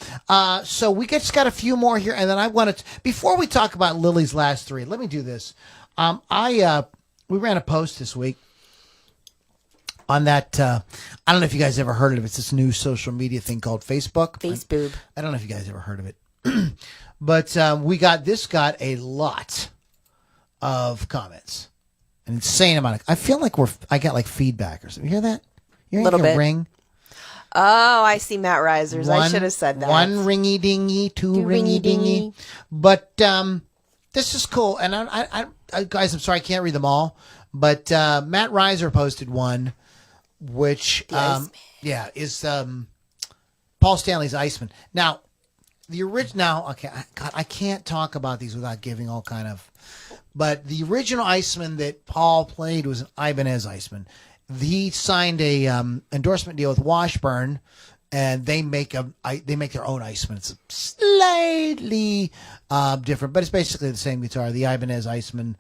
So we just got a few more here. And then I wanted to, before we talk about Lily's last three, let me do this. We ran a post this week on that, I don't know if you guys ever heard of it. It's this new social media thing called Facebook. Facebook. I don't know if you guys ever heard of it. But got a lot of comments. An insane amount of, I feel like I got like feedback or something. You hear that? You hear Little like a bit. ring? Oh, I see Matt Risers. I should have said that. One ringy dingy, two ringy dingy. But this is cool. And I guys, I'm sorry I can't read them all. But Matt Reiser posted one, which is Paul Stanley's Iceman. Now, the original. Okay, God, I can't talk about these without giving all kind of. But the original Iceman that Paul played was an Ibanez Iceman. He signed a endorsement deal with Washburn, and they make their own Iceman. It's slightly different, but it's basically the same guitar, the Ibanez Iceman,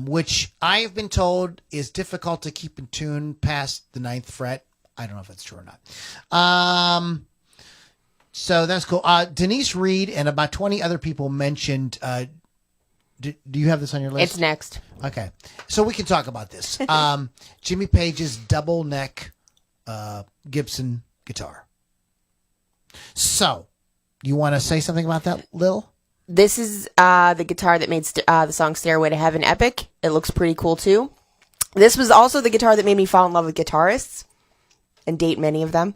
which I have been told is difficult to keep in tune past the 9th fret. I don't know if that's true or not. So that's cool. Denise Reed and about 20 other people mentioned. Do you have this on your list? It's next. Okay, so we can talk about this. Jimmy Page's double neck Gibson guitar. So, you want to say something about that, Lil? This is the guitar that made the song Stairway to Heaven epic. It looks pretty cool, too. This was also the guitar that made me fall in love with guitarists and date many of them.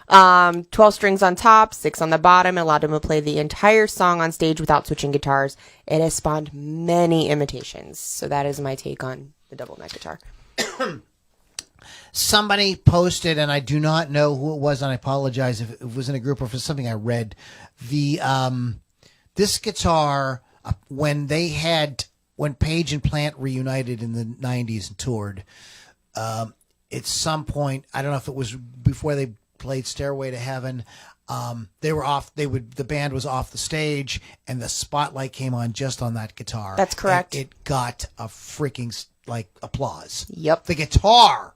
12 strings on top, 6 on the bottom, allowed him to play the entire song on stage without switching guitars. It has spawned many imitations. So that is my take on the double neck guitar. Somebody posted, and I do not know who it was, and I apologize if it was in a group or if it's something I read. This guitar, when Page and Plant reunited in the 90s and toured, at some point, I don't know if it was before they played Stairway to Heaven, they were off. The band was off the stage, and the spotlight came on just on that guitar. That's correct. And it got a freaking applause. Yep. The guitar,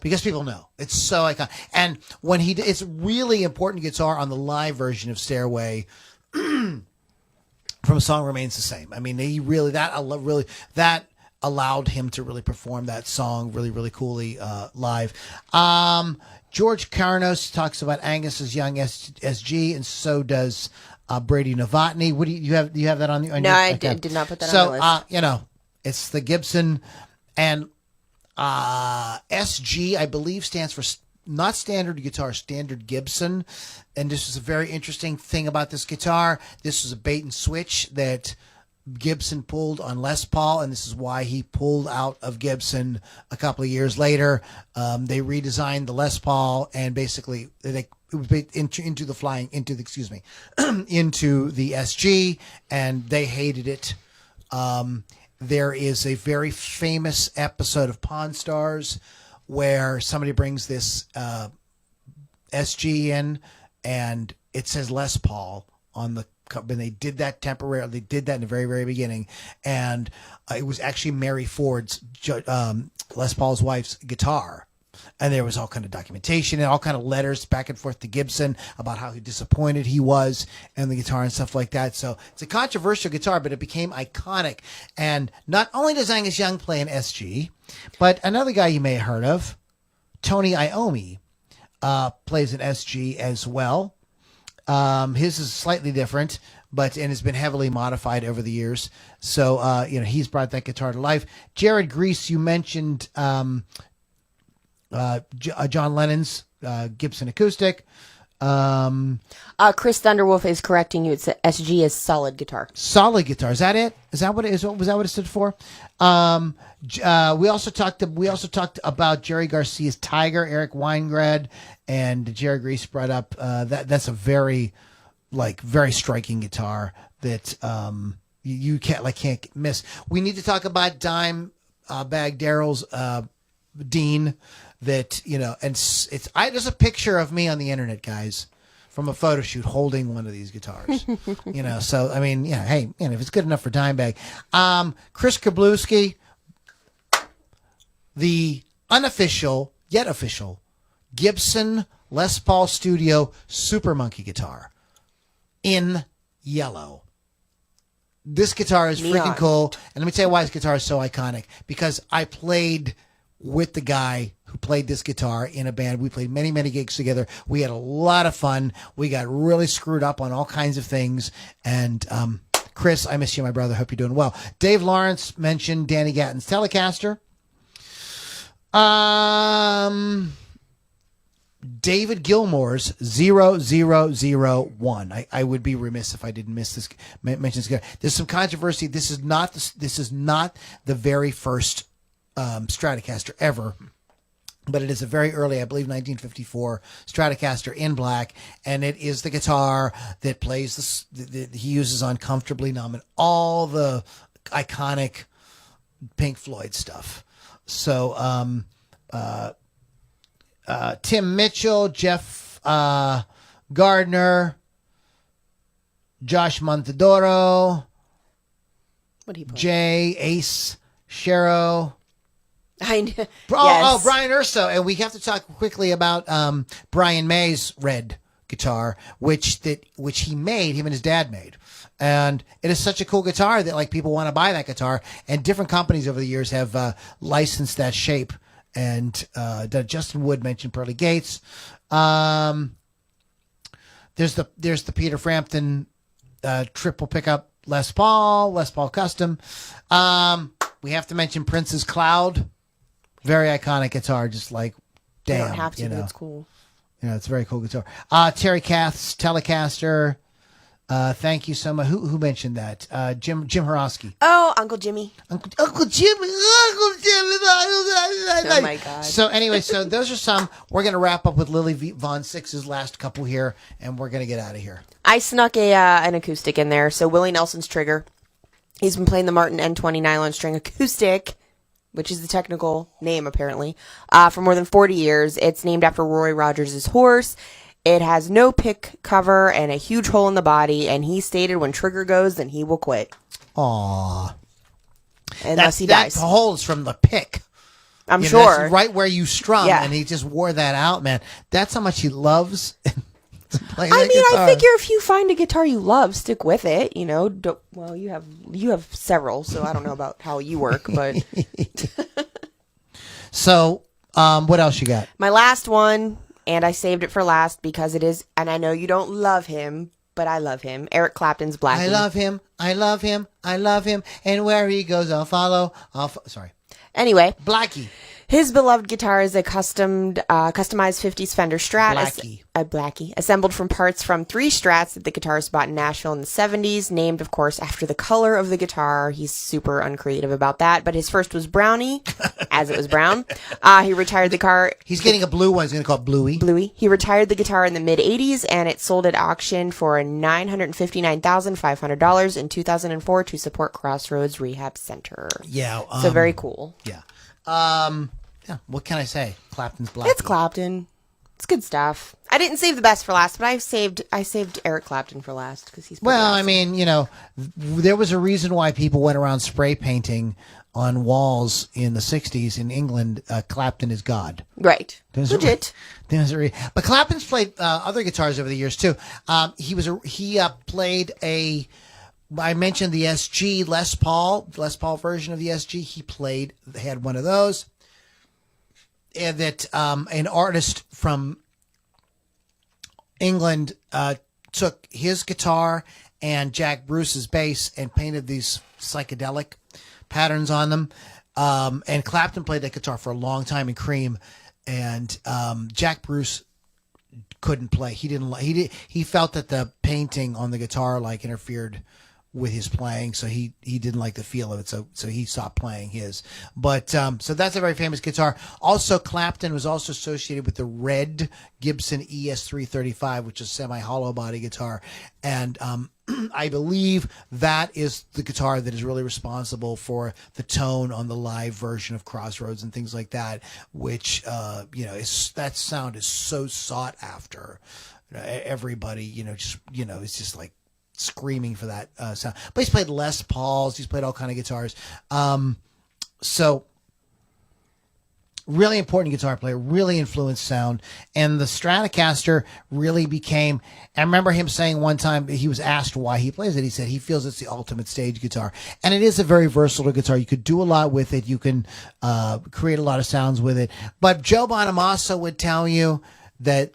because people know it's so iconic. And when it's really important guitar on the live version of Stairway. From Song Remains the Same. I mean, that allowed him to really perform that song really, really coolly live. George Carnos talks about Angus's young SG, and so does Brady Novotny. What do you have? Do you have that on the? No, I did not put that on the list. It's the Gibson, and SG, I believe, stands for not standard guitar, standard Gibson. And this is a very interesting thing about this guitar. This was a bait and switch that Gibson pulled on Les Paul, and this is why he pulled out of Gibson a couple of years later. They redesigned the Les Paul, and basically it was into the SG, and they hated it. There is a very famous episode of Pawn Stars where somebody brings this SG in, and it says Les Paul on the cup, and they did that temporarily. They did that in the very, very beginning, and it was actually Mary Ford's, Les Paul's wife's guitar. And there was all kind of documentation and all kind of letters back and forth to Gibson about how disappointed he was in the guitar and stuff like that. So it's a controversial guitar, but it became iconic. And not only does Angus Young play an SG, but another guy you may have heard of, Tony Iommi, plays an SG as well. His is slightly different, and has been heavily modified over the years. So, he's brought that guitar to life. Jared Grease, you mentioned John Lennon's Gibson acoustic. Chris Thunderwolf is correcting you. It's a SG is solid guitar. Solid guitar. Is that it? Is that what it is? Was that what it stood for? We also talked about Jerry Garcia's Tiger, Eric Weingrad, and Jerry Grease brought up that's a very striking guitar that you can't miss. We need to talk about Dime Bag Darrell's Dean. That and there's a picture of me on the internet, guys, from a photo shoot holding one of these guitars. So I mean, hey, if it's good enough for Dimebag. Chris Kablowski, the unofficial yet official Gibson Les Paul Studio Super Monkey guitar in yellow. This guitar is freaking cool, and let me tell you why this guitar is so iconic. Because I played with the guy who played this guitar in a band. We played many, many gigs together. We had a lot of fun. We got really screwed up on all kinds of things. And Chris, I miss you, my brother. Hope you're doing well. Dave Lawrence mentioned Danny Gatton's Telecaster. David Gilmour's 0001. I would be remiss if I didn't mention this guy. There's some controversy. This is not the very first Stratocaster ever but it is a very early, I believe, 1954 Stratocaster in black, and it is the guitar that plays he uses on Comfortably Numb and all the iconic Pink Floyd stuff. So Tim Mitchell, Jeff Gardner, Josh Montadoro, What do you put? Jay Ace Shero. Yes. Oh, Brian Urso. And we have to talk quickly about Brian May's red guitar, which he made, him and his dad made. And it is such a cool guitar that like people want to buy that guitar. And different companies over the years have licensed that shape. And Justin Wood mentioned Pearly Gates. There's the Peter Frampton triple pickup Les Paul custom. We have to mention Prince's Cloud. Very iconic guitar, just like, damn. You don't have to, but it's cool. Yeah, it's a very cool guitar. Terry Kath's Telecaster. Thank you so much. Who mentioned that? Jim Horosky. Oh, Uncle Jimmy. Uncle Jim. Oh my God. So anyway, so those are some. We're going to wrap up with Lily Von Six's last couple here, and we're going to get out of here. I snuck an acoustic in there. So Willie Nelson's Trigger. He's been playing the Martin N20 nylon string acoustic, which is the technical name apparently, for more than 40 years. It's named after Roy Rogers' horse. It has no pick cover and a huge hole in the body, and he stated when Trigger goes, then he will quit. Aww. Unless he dies. That hole is from the pick. I'm You know, sure. that's right where you strum, Yeah. and he just wore that out, man. That's how much he loves playing I that mean, guitar. I figure if you find a guitar you love, stick with it. You know, well, you have several, so I don't know about how you work, but So, what else you got? my last one, and I saved it for last because it is, and I know you don't love him, but I love him. Eric Clapton's Blackie. I love him. I love him. I love him. And where he goes, I'll follow. Sorry. Anyway, Blackie. his beloved guitar is a customized 50s Fender Strat. Blackie. A Blackie. Assembled from parts from 3 Strats that the guitarist bought in Nashville in the 70s. Named, of course, after the color of the guitar. He's super uncreative about that. But his first was Brownie, as it was brown. He retired the car. He's getting a blue one. He's going to call it Bluey. Bluey. He retired the guitar in the mid-'80s, and it sold at auction for $959,500 in 2004 to support Crossroads Rehab Center. Yeah. So very cool. Yeah. Yeah. What can I say? Clapton's Blackie. It's Clapton. It's good stuff. I didn't save the best for last, but I saved Eric Clapton for last because he's pretty Well, awesome. I mean, you know, there was a reason why people went around spray painting on walls in the 60s in England. Clapton is God. Right. There's Legit. But Clapton's played other guitars over the years too. He played a. I mentioned the SG Les Paul version of the SG. Had one of those, and that an artist from England took his guitar and Jack Bruce's bass and painted these psychedelic patterns on them. And Clapton played that guitar for a long time in Cream, and Jack Bruce couldn't play. He felt that the painting on the guitar like interfered with his playing, so he didn't like the feel of it, so he stopped playing his. But so that's a very famous guitar. Also, Clapton was also associated with the red Gibson ES335, which is semi-hollow body guitar, and I believe that is the guitar that is really responsible for the tone on the live version of Crossroads and things like that, which that sound is so sought after. Everybody, it's just like screaming for that sound. But he's played Les Pauls. He's played all kind of guitars. So really important guitar player, really influenced sound. And the Stratocaster really became, I remember him saying one time, he was asked why he plays it. He said he feels it's the ultimate stage guitar. And it is a very versatile guitar. You could do a lot with it. You can create a lot of sounds with it. But Joe Bonamassa would tell you that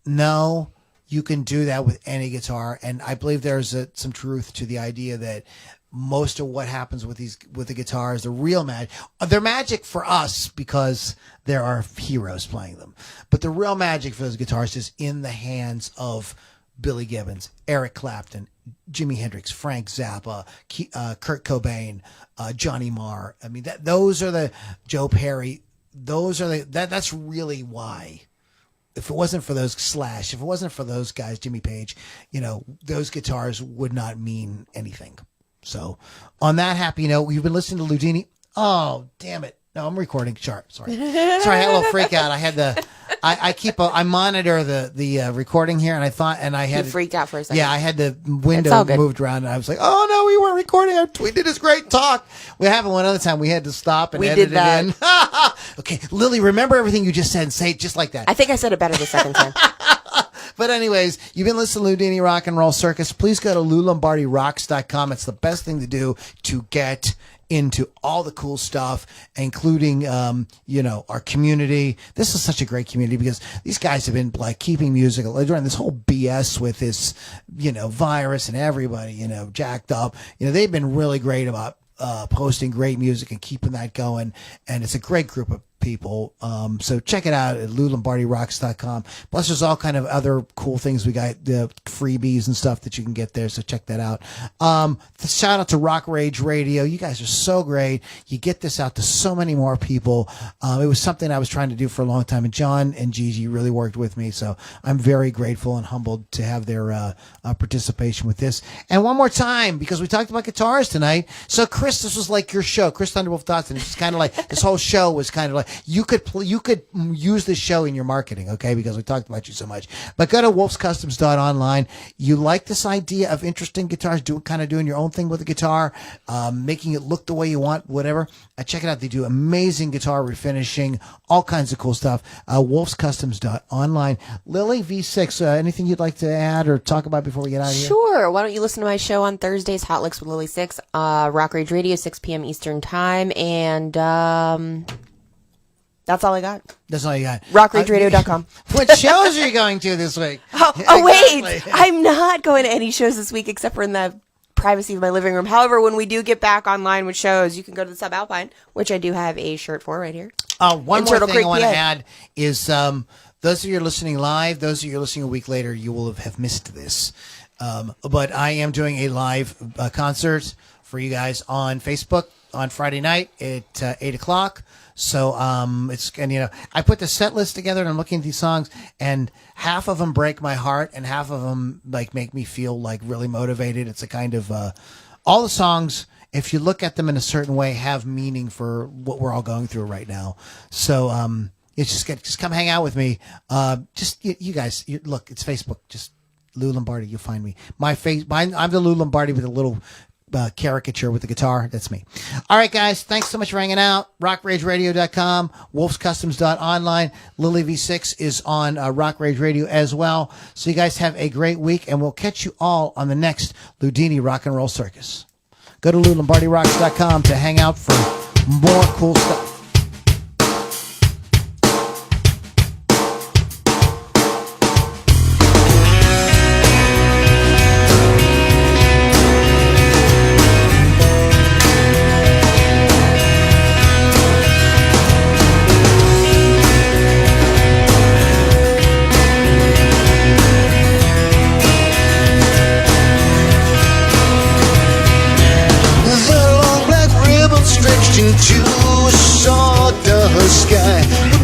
no, you can do that with any guitar, and I believe there's some truth to the idea that most of what happens with the guitars, the real magic, they're magic for us because there are heroes playing them, but the real magic for those guitars is in the hands of Billy Gibbons, Eric Clapton, Jimi Hendrix, Frank Zappa, Kurt Cobain, Johnny Marr. I mean, those are the Joe Perry. those are that's really why. If it wasn't for those Slash, if it wasn't for those guys, Jimmy Page, those guitars would not mean anything. So, on that happy note, you've been listening to Loudini. Oh, damn it. No, I'm recording. Sorry. I had a little freak out. I had I monitor the recording here, and I had You freaked out for a second. Yeah, I had the It's all window good. moved around, and I was like, "Oh no, we weren't recording. We did this great talk." We happened one other time. We had to stop and We edit did that. it in. Okay, Lily, remember everything you just said and say it just like that. I think I said it better the second time. But anyways, you've been listening to Loudini Rock and Roll Circus. Please go to LouLombardiRocks.com. It's the best thing to do to get into all the cool stuff, including, our community. This is such a great community because these guys have been like keeping music during this whole BS with this, virus and everybody, jacked up. They've been really great about posting great music and keeping that going. And it's a great group of people. So check it out at LouLombardiRocks.com. Plus, there's all kind of other cool things. We got the freebies and stuff that you can get there. So check that out. Shout out to Rock Rage Radio. You guys are so great. You get this out to so many more people. It was something I was trying to do for a long time, and John and Gigi really worked with me. So I'm very grateful and humbled to have their participation with this. And one more time, because we talked about guitars tonight. So Chris, this was like your show, Chris Thunderwolf Dotson. It's kind of like this whole show was kind of like you could use this show in your marketing, okay? Because we talked about you so much. But go to wolfscustoms.online. You like this idea of interesting guitars, doing your own thing with the guitar, making it look the way you want, whatever. Check it out. They do amazing guitar refinishing, all kinds of cool stuff. Wolfscustoms.online. Lily V6, anything you'd like to add or talk about before we get out of here? Sure. Why don't you listen to my show on Thursdays, Hot Licks with Lily 6, Rock Rage Radio, 6 p.m. Eastern Time, and that's all I got. That's all you got. RockRageRadio.com. What shows are you going to this week? Wait. Exactly. I'm not going to any shows this week except for in the privacy of my living room. However, when we do get back online with shows, you can go to the Subalpine, which I do have a shirt for right here. One In more Turtle thing Creek, I want to PA. add is those of you listening live, those of you listening a week later, you will have missed this. But I am doing a live concert for you guys on Facebook on Friday night at 8 o'clock. So I put the set list together and I'm looking at these songs, and half of them break my heart and half of them like make me feel like really motivated. It's a kind of all the songs, if you look at them in a certain way, have meaning for what we're all going through right now. So it's just come hang out with me. You guys, look, it's Facebook. Just Lou Lombardi, you'll find me. I'm the Lou Lombardi with a little caricature with the guitar. That's me. All right, guys. Thanks so much for hanging out. RockRageRadio.com, WolfsCustoms.online. Lily V6 is on Rock Rage Radio as well. So you guys have a great week, and we'll catch you all on the next Loudini Rock and Roll Circus. Go to LouLombardiRocks.com to hang out for more cool stuff. The long black ribbon stretched into a sawdust sky.